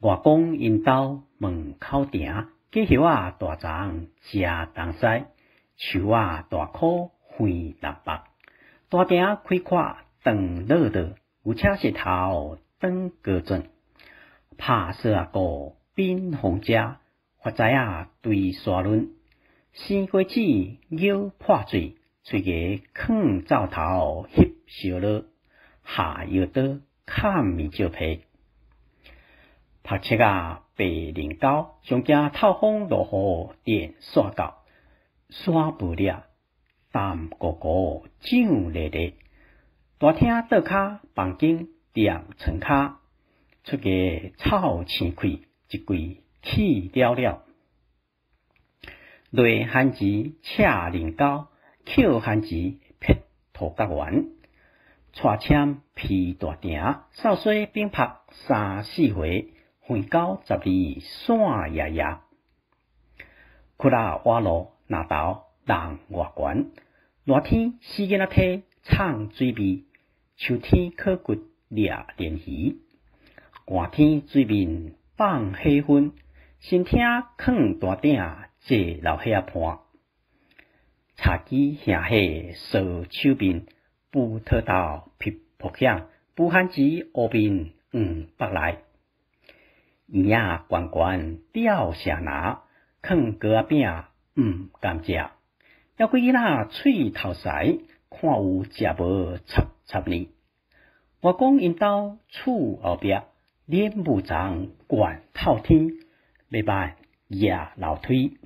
外公因兜门口埕，鸡叶大丛食东西，树大棵飞南北。大埕开阔长落落，有车石头长高准。拍索个冰红遮，发财对沙轮。生果子舀破水，嘴牙囥灶头翕烧落，下药刀砍面椒皮。读册白灵狗，上惊透风落雨电煞到，煞不了，淡糊糊酱热热。大厅倒骹房间踮床骹，出家草青开，一季去了了。落旱时赤灵狗，扣旱时撇土角圆。带签披大埕，扫水冰拍3、4回。回到12闪夜夜，窟窿瓦路那头人外悬，热天死囡仔体藏水味，秋天烤骨掠鲢鱼，寒天水面放火熏，新厅囥大鼎坐老伙盘，茶几下火烧手面，布套豆皮破响，不旱时乌面北来。圆圆圆圆吊下拿，囥糕仔饼甘食。还几囡仔喙头犀，看有食无插插呢。外公因兜厝后壁，帘幕丛悬透天，要办野楼梯。